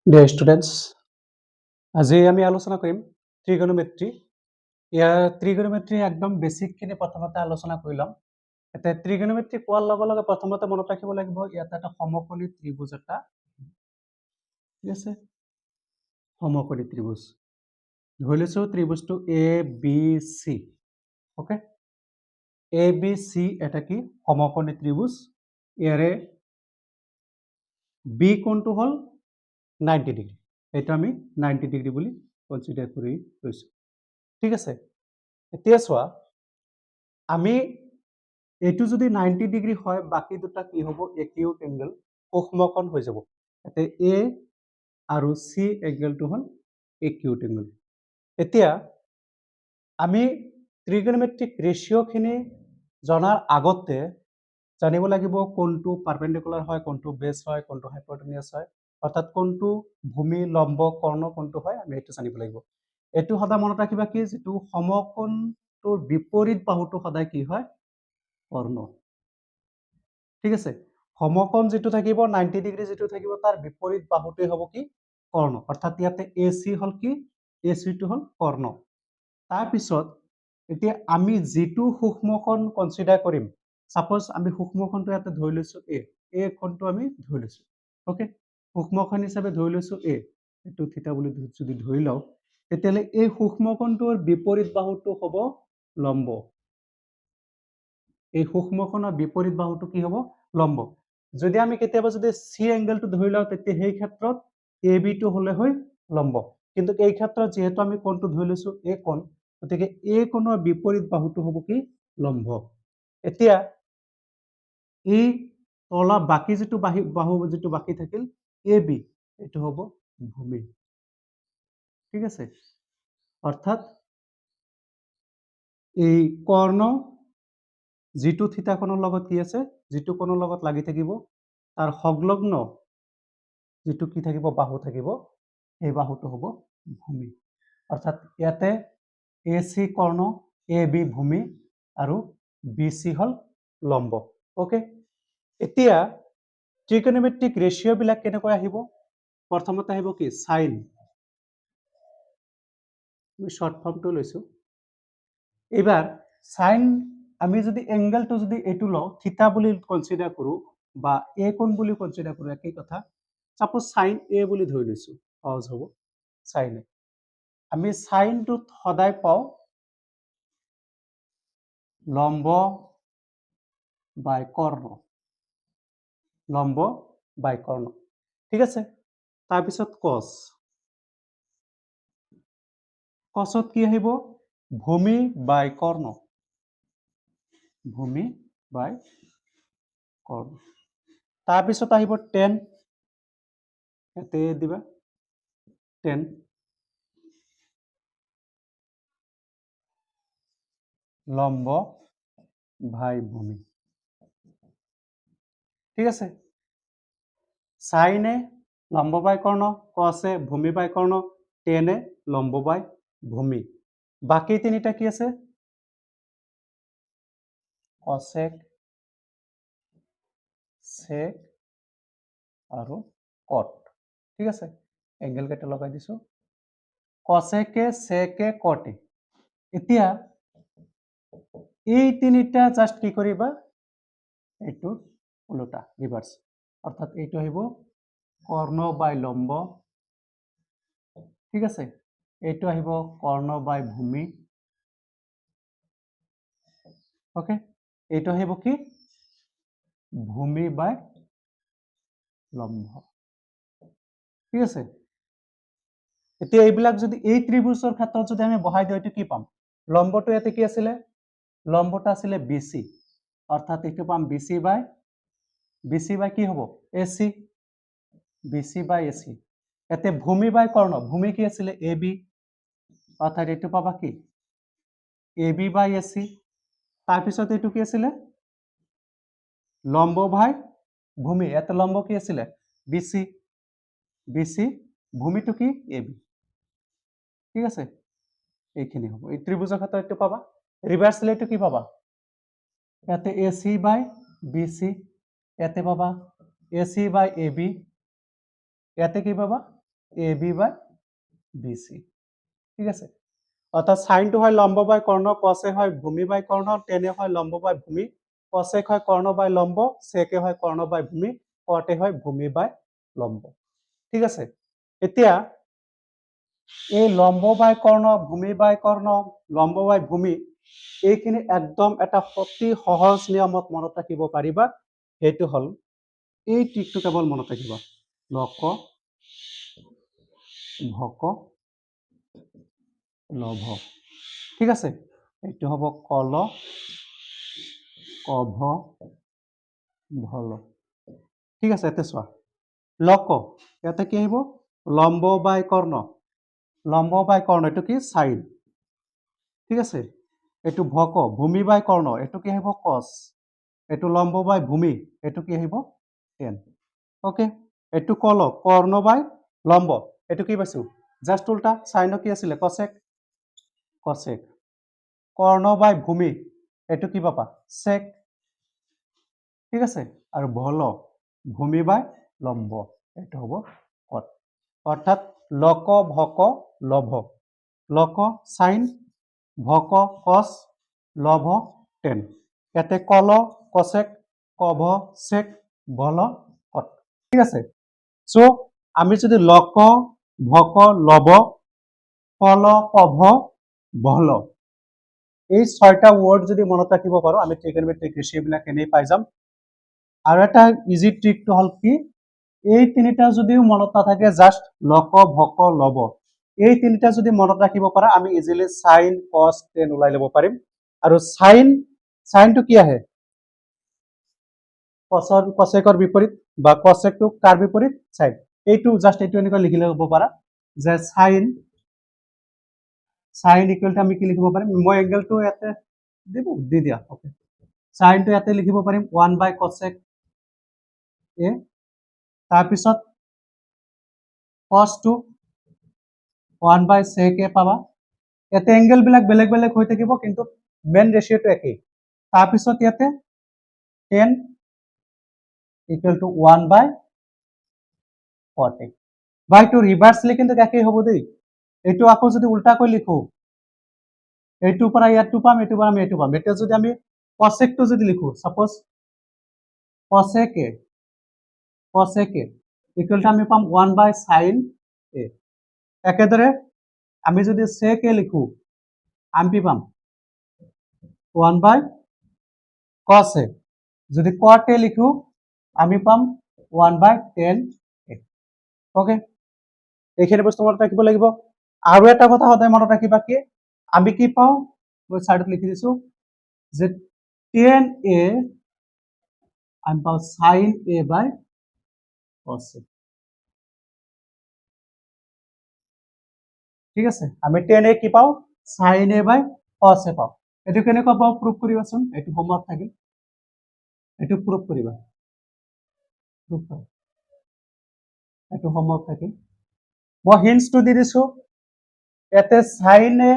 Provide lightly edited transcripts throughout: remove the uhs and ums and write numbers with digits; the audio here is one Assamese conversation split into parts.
Dear students, আজি আমি আলোচনা কৰিম ত্ৰিগোণমিত্ৰী। ইয়াৰ ত্ৰিগোণমিত্ৰী একদম বেছিকখিনি প্ৰথমতে আলোচনা কৰি ল'ম। এতিয়া ত্ৰিগোণমিত্ৰী কোৱাৰ লগে লগে প্ৰথমতে মনত ৰাখিব লাগিব ইয়াত এটা সমকোণী ত্ৰিভুজ এটা, ঠিক আছে, সমকোণী ত্ৰিভুজ। ধৰি লৈছো ত্ৰিভুজটো ABC, ওকে। ABC এটা কি সমকোণী ত্ৰিভুজ। ইয়াৰে বি কোণটো হ'ল 90 ডিগ্ৰী। এটা আমি 90 ডিগ্ৰী বুলি কনসিডাৰ কৰি লৈছো, ঠিক আছে। এতিয়া চোৱা, আমি এইটো যদি 90 ডিগ্ৰী হয় বাকি দুটা কি হ'ব, একিউট এংগল সূক্ষ্মকোণ হৈ যাব। এতে এ আৰু সি এংগলটো হ'ল একিউট এংগল। এতিয়া আমি ত্ৰিগোণমেট্ৰিক ৰেশিঅ'খিনি জনাৰ আগতে জানিব লাগিব কোনটো পাৰপেন্ডিকুলাৰ হয়, কোনটো বেস হয়, কোনটো হাইপোটেনিয়াস হয়, অৰ্থাৎ কোনটো ভূমি, লম্ব, কৰ্ণ কোনটো হয় আমি এইটো জানিব লাগিব। এইটো সদায় মনত ৰাখিবা কি, যেটো সমকোণটোৰ বিপৰীত বাহুটো সদায় কি হয়, কৰ্ণ, ঠিক আছে। সমকোণ যেটো থাকিব 90 ডিগ্ৰী যেটো থাকিব তাৰ বিপৰীত বাহুটোই হ'ব কি, কৰ্ণ। অৰ্থাৎ ইয়াতে AC হ'ল কি, AC টো হ'ল কৰ্ণ। তাৰ পিছত এতিয়া আমি যেটো সূক্ষ্মকোণ কনসিডাৰ কৰিম, সাপোজ আমি সূক্ষ্মকোণটো ইয়াতে ধৰি লৈছো A কোণটো আমি ধৰি লৈছো, ওকে। সূক্ষ্মকোণ হিচাপে ধৰি লৈছো A, এটো থিতা বুলি যদি ধৰি লও, তেতিয়ালে এই সূক্ষ্মকোণটোৰ বিপৰীত বাহুটো হ'ব লম্ব। এই সূক্ষ্মকোণৰ বিপৰীত বাহুটো কি হ'ব, লম্ব। যদি আমি কেতিয়াবা যদি C এংগলটো ধৰি লও তেতিয়া সেই ক্ষেত্ৰত AB টো হলে হয় লম্ব। কিন্তু এই ক্ষেত্ৰত যেহেতু আমি কোণটো ধৰি লৈছো A কোণ, গতিকে A কোণৰ বিপৰীত বাহুটো হ'ব কি, লম্ব। এতিয়া এই তলা বাকি যেটো বাহু যেটো বাকি থাকিল AB, এটো হ'ব ভূমি, ঠিক আছে। অর্থাৎ এই কর্ণ যেটো থিতা কোণৰ লগত কি আছে, যেটো কোণৰ লগত লাগি থাকিব তাৰ সংলগ্ন যেটো কি থাকিব, বাহু থাকিব, এই বাহুটো হ'ব ভূমি। অর্থাৎ ইয়াতে AC কৰ্ণ, AB ভূমি আৰু BC হল লম্ব, ওকে। এতিয়া ত্ৰিকোণমিতিক ৰেশিও বিলাক কেনেকৈ আহিব, প্ৰথমতে আহিব কি সাইন, আমি শর্ট ফর্মটো লৈছো। এবার সাইন আমি যদি এঙ্গেলটো যদি এটু লও থিতা বুলি কনসিডার কৰো বা এ কোণ বুলি কনসিডাৰ কৰো, একই কথা। সাপোজ সাইন এ বুলি ধৰি লৈছো, সহজ হ'ব সাইন এ। আমি সাইনটোত সদায় পাও লম্ব বাই কৰ্ণ, লম্ব বাই কৰ্ণ, ঠিক আছে। তাৰ পিছত কস, কসত কি আহিব, ভূমি বাই কৰ্ণ, ভূমি বাই কৰ্ণ। তাৰ পিছত আহিব টেন, এতে দিবা টেন, লম্ব ভাই ভূমি, ঠিক আছে। সাইনে লম্ব বাই কর্ণ, কসে ভূমি বাই কর্ণ, টেনে লম্ব বাই ভূমি। বাকি তিনিটা কি আছে, কসেক, সেক আৰু কট, ঠিক আছে। এঙ্গেল কেইটা লগাই দিছো, কসেকে, সেকে, কটে। এতিয়া এই তিনিটা জাস্ট কি কৰিবা, এইটো উল্টা রিভার্স, অর্থাৎ এইটো আহিব কর্ণ বাই লম্ব, ঠিক আছে। এইটো আহিব কর্ণ বাই ভূমি, ওকে। এইটো আহিব কি, ভূমি বাই লম্ব, ঠিক আছে। এতিয়া এইবিলাক যদি এই ত্ৰিভুজৰ ক্ষেত্ৰত যদি আমি বহাই দিও, এইটো কি পাম, লম্বটো ইয়াতে কি আছিলে, লম্বটা আছিলে BC, অর্থাৎ এইটো পাম BC বাই কি হ'ব, AC, BC বাই AC। এতে ভূমি বাই কর্ণ, ভূমি কি আছিলে AB, অর্থাৎ এইটো পাবা কি AB বাই AC। তাৰ পিছত এইটো কি আছিলে, লম্ব ভাই ভূমি, এতে লম্ব কি আছিলে BC, BC ভূমিটো কি AB, ঠিক আছে। এইখিনি হ'ব, এই ত্ৰিভুজৰ ক্ষেত্ৰত এইটো পাবা। ৰিভাৰ্সলি এইটো কি পাবা, ইয়াতে AC বাই BC, ইয়াতে পাবা AC বাই AB, ইয়াতে কি পাবা AB বাই BC ঠিক আছে অর্থাৎ সাইনটো হয় লম্ব বাই কর্ণ কসে হয় ভূমি বাই কর্ণ টেনে হয় লম্ব বাই ভূমি কসেক হয় কর্ণ বাই লম্ব সেকে হয় কর্ণ বাই ভূমি কটে হয় ভূমি বাই লম্ব ঠিক আছে এতিয়া এই লম্ব বাই কৰ্ণ ভূমি বাই কৰ্ণ লম্ব বাই ভূমি এইখিনি একদম এটা অতি সহজ নিয়মত মনত ৰাখিব পাৰিবা সেইটো হল এই ট্ৰিকটো কেৱল মনত ৰাখিবা লক ভক লভ ঠিক আছে এইটো হ'ব কল কভ ভল ঠিক আছে এতে চোৱা লক ইয়াতে কি আহিব লম্ব বাই কৰ্ণ এইটো কি সাইন ঠিক আছে এইটো ভক ভূমি বাই কৰ্ণ এইটো কি আহিব কস এইটো লম্ব বাই ভূমি এইটো কি আহিব টেন ওকে এইটো কল কৰ্ণ বাই লম্ব এইটো কি পাইছো জাস্ট উল্টা সাইন কি আছিলে কসেক কসেক কৰ্ণ বাই ভূমি এইটো কি পাবা সেক ঠিক আছে আৰু ভল ভূমি বাই লম্ব এইটো হ'ব কট অৰ্থাৎ লক ভক লভ লক সাইন ভক কস লভ টেন ইয়াতে কল কসেক কভ সেক ভল কট ঠিক আছে সো আমি যদি লক ভক লভ কল কভ ভল এই ছয়টা ওয়ার্ড যদি মনত ৰাখিব পাৰো আমি ট্ৰিগনমেট্ৰিক ৰেচিঅ'বিলাক এনেই পাই যাম আৰু এটা ইজি ট্ৰিকটো হল কি এই তিনিটা যদিও মনত নাথাকে জাস্ট লক ভক লভ এই তিনিটা যদি মনত ৰাখিব পাৰা আমি ইজিলি সাইন কস টেন ওলাই ল'ব পাৰিম আৰু সাইনটো কি আহে কসেকৰ বিপৰীত বা কসেকটো কাৰ বিপৰীত সাইন এইটো জাস্ট এইটো এনেকৈ লিখি ল'ব পাৰা যে সাইন ইকুৱেল টু আমি কি লিখিব পাৰিম মই এংগেলটো ইয়াতে দি দিয়া ওকে সাইনটো ইয়াতে লিখিব পাৰিম 1 বাই কসেক এ তাৰপিছত কসটো 1 বাই sec এ পাবা ইয়াতে এংগেল বিলাক বেলেগ বেলেগ হৈ থাকিব কিন্তু মেইন ৰেশিওটো একেই তাৰপিছত ইয়াতে 10 ইকুৱেল টু 1 বাই 40 বাইটো ৰিভাৰ্সলি কিন্তু একেই হ'ব দেই এইটো আকৌ যদি উল্টাকৈ লিখো এইটোৰ পৰা ইয়াতো পাম এইটোৰ পৰা আমি এইটো পাম এতিয়া যদি আমি কসেকটো যদি লিখো suppose cosec a equal to আমি পাম 1 বাই sin এ একেদৰে আমি যদি sec এ লিখো আমি পাম 1 বাই cos এ যদি cot এ লিখো আমি পাম 1 বাই tan এ ওকে এইখিনি বস্তু মনত ৰাখিব লাগিব আৰু এটা কথা সদায় মনত ৰাখিবা কি আমি কি পাও মই সাইডত লিখি দিছো যে tan এ আমি পাও sin এ বাই cos এ ঠিক আছে আমি tan এ কি পাও sin এ বাই cos এ পাও এটো কেনেকৈ পাও প্রুফ কৰিবাচোন এটো হোমৱৰ্ক থাকিল এটো প্ৰুফ কৰিবা এটো হোমৱৰ্ক থাকিল মই হিন্টসটো দি দিছো এতে sin এ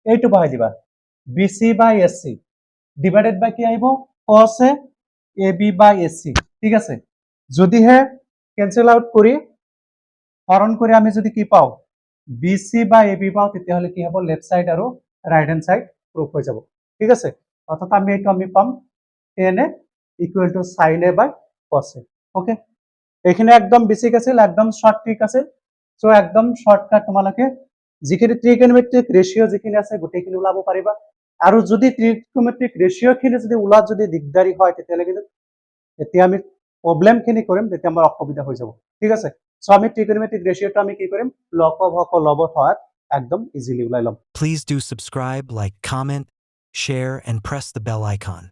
এইটো বহাই দিবা BC বাই AC ডিভাইডেড বাই কি আহিব cos এ AB বাই AC ঠিক আছে যদিহে ক্যান্সেল আউট কৰি হৰণ কৰি আমি যদি কি পাও BC বাই AB পাও তেতিয়াহলে কি হ'ব লেফট সাইড আৰু রাইট হ্যান্ড সাইড প্রুফ হৈ যাব ঠিক আছে অর্থাৎ আমি এইটো আমি পাম tan A equal to sin A by cos A okay এইখিনি একদম বেসিক আছিল একদম শর্ট ট্রিক আছিল সো একদম শর্টকাট তোমালোকে যিখিনি ট্রিগোনোমেট্রিক রেশিও যিখিনি আছে গোটেইখিনি ওলাব পাৰিবা আৰু যদি ট্ৰিগোনোমেট্ৰিক ৰেশিও খিনি যদি ওলা যদি দিগদাৰি হয় তেতিয়ালে কিন্তু এতিয়া আমি প্ৰবলেম খিনি কৰিম তেতিয়া আমাৰ অসুবিধা হৈ যাব ঠিক আছে সো আমি ট্ৰিগোনোমেট্ৰিক ৰেশিওটো আমি কি কৰিম লক ভক লব হয় একদম ইজিলি ওলাই লম Please do subscribe, like, comment, share, and press the bell icon.